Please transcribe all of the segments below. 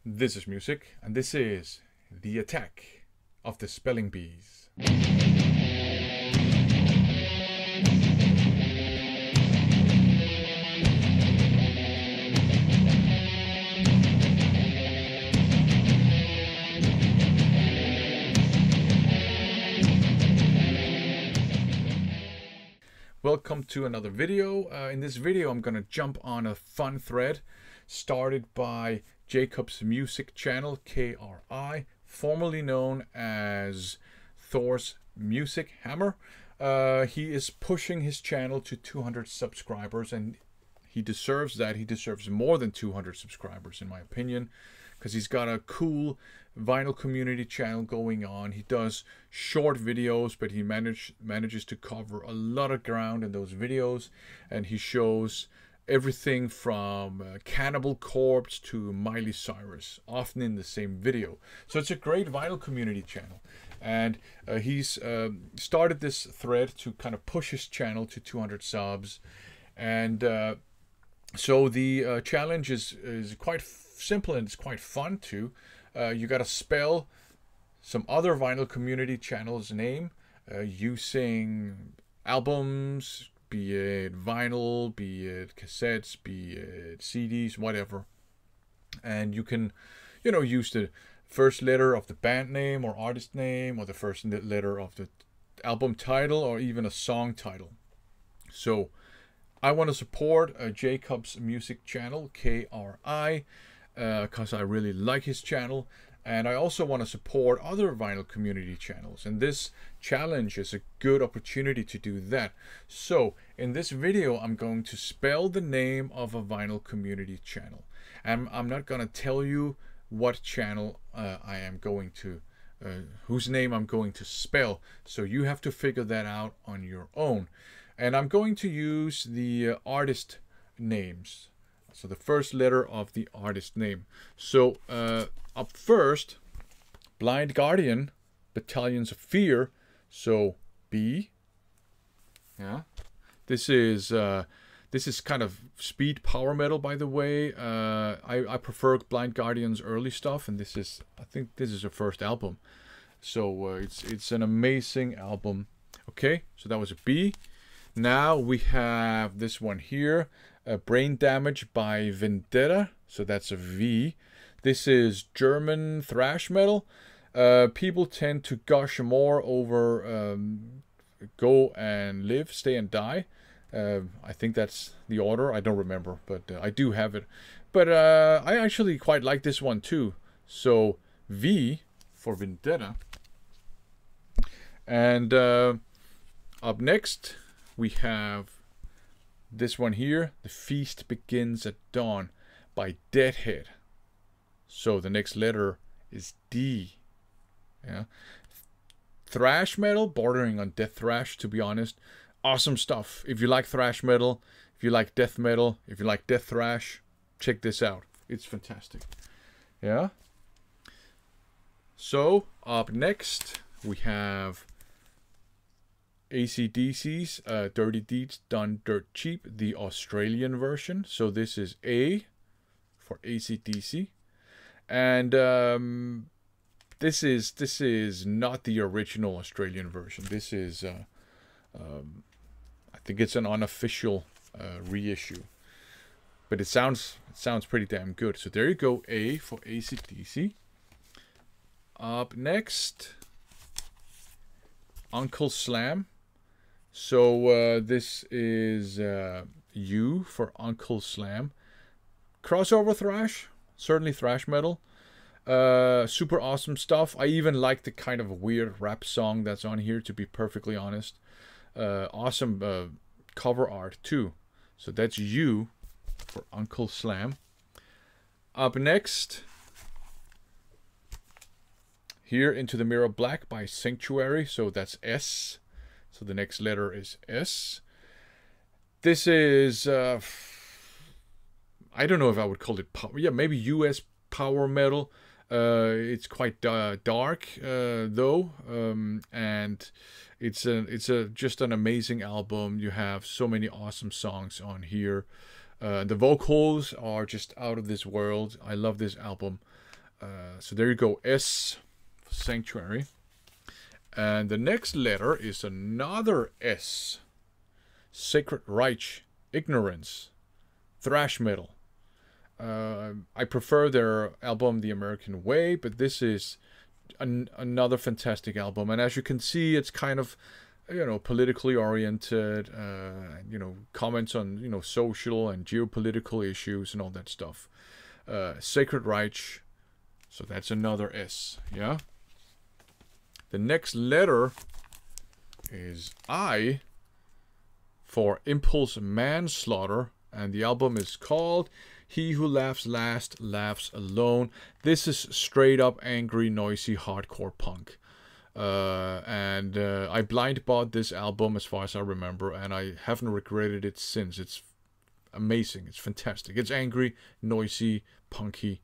This is music, and this is The Attack of the Spelling Bees. Welcome to another video. In this video I'm gonna jump on a fun thread started by Jacob's music channel, KRI, formerly known as Thor's Music Hammer. He is pushing his channel to 200 subscribers, and he deserves that. He deserves more than 200 subscribers in my opinion, because he's got a cool vinyl community channel going on. He does short videos, but he manages to cover a lot of ground in those videos, and he shows everything from Cannibal Corpse to Miley Cyrus, often in the same video. So it's a great vinyl community channel, and he's started this thread to kind of push his channel to 200 subs. And so the challenge is quite simple, and it's quite fun too. You got to spell some other vinyl community channel's name using albums, be it vinyl, be it cassettes, be it CDs, whatever. And you can, use the first letter of the band name or artist name, or the first letter of the album title, or even a song title. So I want to support Jacob's music channel, KRI, because I really like his channel, and I also want to support other vinyl community channels, and this challenge is a good opportunity to do that. So in this video I'm going to spell the name of a vinyl community channel, and I'm not going to tell you what channel I am going to whose name I'm going to spell, so you have to figure that out on your own. And I'm going to use the artist names. So the first letter of the artist name. So up first, Blind Guardian, Battalions of Fear. So B. Yeah. This is kind of speed power metal, by the way. I prefer Blind Guardian's early stuff, and I think this is her first album. So it's an amazing album. Okay, so that was a B. Now we have this one here, Brain Damage by Vendetta. So that's a V. This is German thrash metal. People tend to gush more over Go and Live, Stay and Die. I think that's the order. I don't remember, but I do have it. But I actually quite like this one too. So V for Vendetta. And up next, we have this one here, The Feast Begins at Dawn by Deadhead. So the next letter is D. Yeah. Thrash metal, bordering on death thrash, to be honest. Awesome stuff. If you like thrash metal, if you like death metal, if you like death thrash, check this out. It's fantastic. Yeah. So up next, we have AC/DC's Dirty Deeds Done Dirt Cheap, the Australian version. So this is A for AC/DC, and this is not the original Australian version. This is I think it's an unofficial reissue, but it sounds pretty damn good. So there you go, A for AC/DC. Up next, Uncle Slam. So this is U for Uncle Slam. Crossover thrash, certainly thrash metal. Super awesome stuff. I even like the kind of weird rap song that's on here, to be perfectly honest. Awesome cover art too. So that's U for Uncle Slam. Up next, here, Into the Mirror Black by Sanctuary. So that's S. So the next letter is S. This is, I don't know if I would call it power. Yeah, maybe US power metal. It's quite dark though, and it's just an amazing album. You have so many awesome songs on here. The vocals are just out of this world. I love this album. So there you go, S for Sanctuary. And the next letter is another S. Sacred Reich, Ignorance, thrash metal. I prefer their album The American Way, but this is another fantastic album. And as you can see, it's kind of, you know, politically oriented, you know, comments on, you know, social and geopolitical issues and all that stuff. Sacred Reich, so that's another S, yeah? The next letter is I for Impulse Manslaughter, and the album is called He Who Laughs Last Laughs Alone. This is straight up angry, noisy, hardcore punk. And I blind bought this album as far as I remember, and I haven't regretted it since. It's amazing. It's fantastic. It's angry, noisy, punky.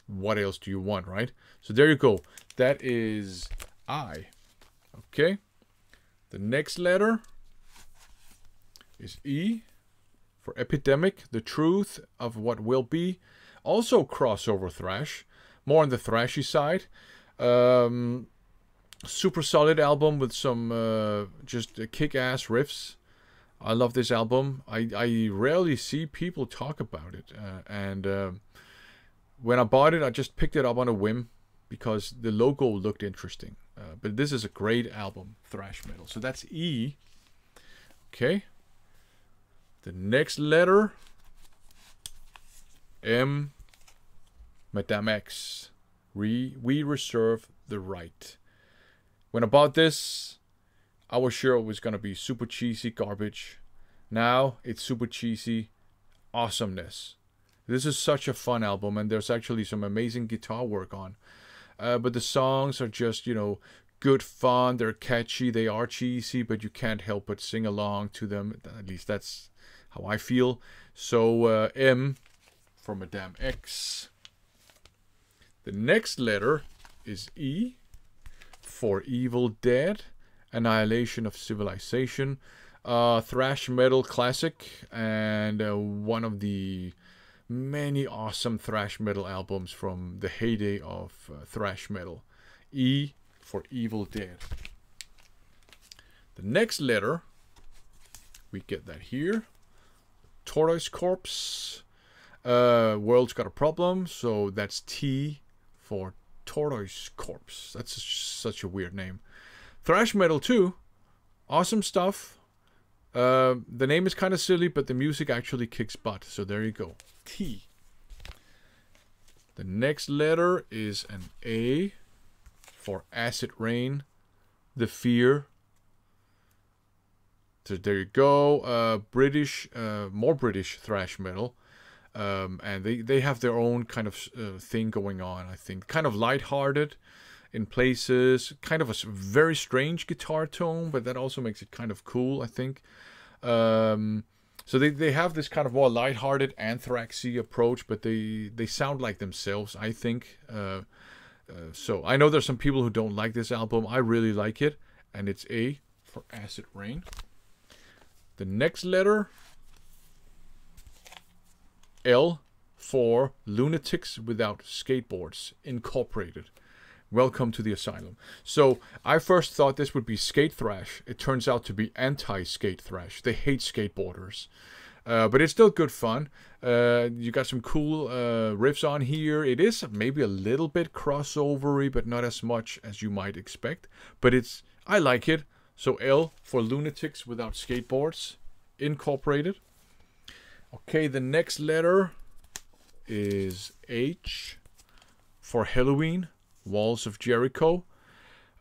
What else do you want, right? So there you go. That is I. Okay. The next letter is E for Epidemic, The Truth of What Will Be. Also crossover thrash. More on the thrashy side. Super solid album with some just kick-ass riffs. I love this album. I rarely see people talk about it. And when I bought it, I just picked it up on a whim because the logo looked interesting. But this is a great album, thrash metal. So that's E. Okay. The next letter, M, Madame X. We reserve the right. When I bought this, I was sure it was going to be super cheesy garbage. Now it's super cheesy awesomeness. This is such a fun album, and there's actually some amazing guitar work on. But the songs are just, you know, good fun. They're catchy. They are cheesy, but you can't help but sing along to them. At least that's how I feel. So M for Madame X. The next letter is E for Evil Dead, Annihilation of Civilization. Thrash metal classic, and one of the many awesome thrash metal albums from the heyday of thrash metal. E for Evil Dead. The next letter, we get that here. Tortoise Corpse. World's Got a Problem, so that's T for Tortoise Corpse. That's such a weird name. Thrash metal too. Awesome stuff. The name is kind of silly, but the music actually kicks butt. So there you go. T. The next letter is an A for Acid Rain. The Fear. So there you go. British, more British thrash metal. And they have their own kind of thing going on, I think. Kind of lighthearted in places. Kind of a very strange guitar tone, but that also makes it kind of cool, I think. So they have this kind of more lighthearted, anthraxy approach, but they sound like themselves, I think. So I know there's some people who don't like this album. I really like it, and it's A for Acid Rain. The next letter, L for Lunatics Without Skateboards Incorporated. Welcome to the asylum. So I first thought this would be skate thrash. It turns out to be anti-skate thrash. They hate skateboarders. But it's still good fun. You got some cool riffs on here. It is maybe a little bit crossovery, but not as much as you might expect. But I like it. So L for Lunatics Without Skateboards Incorporated. Okay, the next letter is H for Halloween, Walls of Jericho.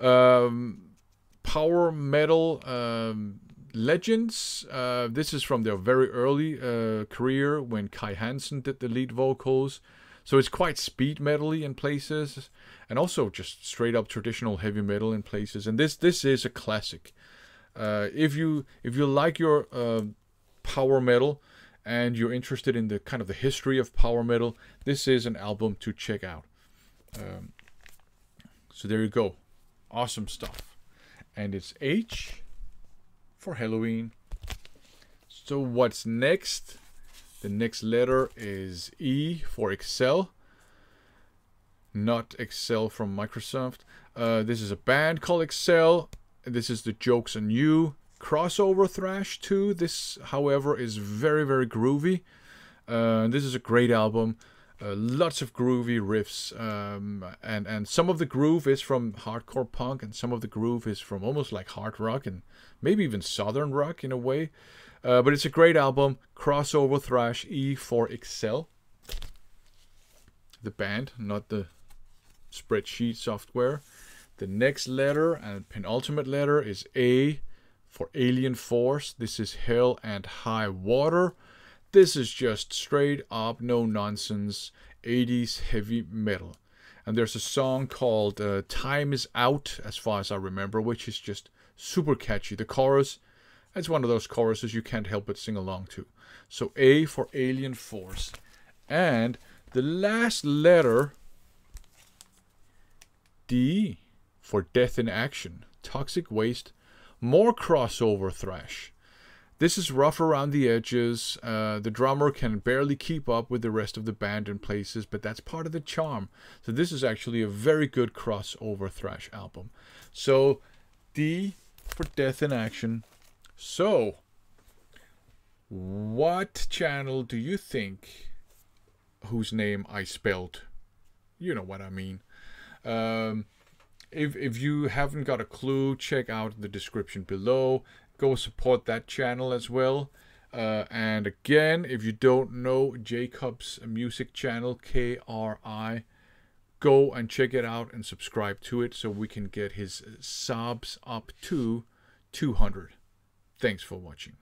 Power metal legends. This is from their very early career when Kai Hansen did the lead vocals. So it's quite speed metal-y in places, and also just straight up traditional heavy metal in places. And this is a classic. If you like your power metal and you're interested in the kind of the history of power metal, this is an album to check out. So there you go. Awesome stuff. And it's H for Halloween. So what's next? The next letter is E for Excel. not Excel from Microsoft. This is a band called Excel. This is the Jokes on You crossover thrash too. This, however, is very, very groovy. This is a great album. Lots of groovy riffs, and some of the groove is from hardcore punk, and some of the groove is from almost like hard rock and maybe even southern rock in a way. But it's a great album. Crossover thrash. E for Excel. The band, not the spreadsheet software. The next letter and penultimate letter is A for Alien Force. This is Hell and High Water. This is just straight up, no nonsense, 80s heavy metal. And there's a song called Time Is Out, as far as I remember, which is just super catchy. The chorus, it's one of those choruses you can't help but sing along to. So A for Alien Force. And the last letter, D for Death in Action. Toxic Waste. More crossover thrash. This is rough around the edges. The drummer can barely keep up with the rest of the band in places, but that's part of the charm. So this is actually a very good crossover thrash album. So D for Death in Action. So what channel do you think whose name I spelled? You know what I mean. If you haven't got a clue, check out the description below. Go support that channel as well. And again, if you don't know Jacob's music channel, KRI, go and check it out and subscribe to it so we can get his subs up to 200. Thanks for watching.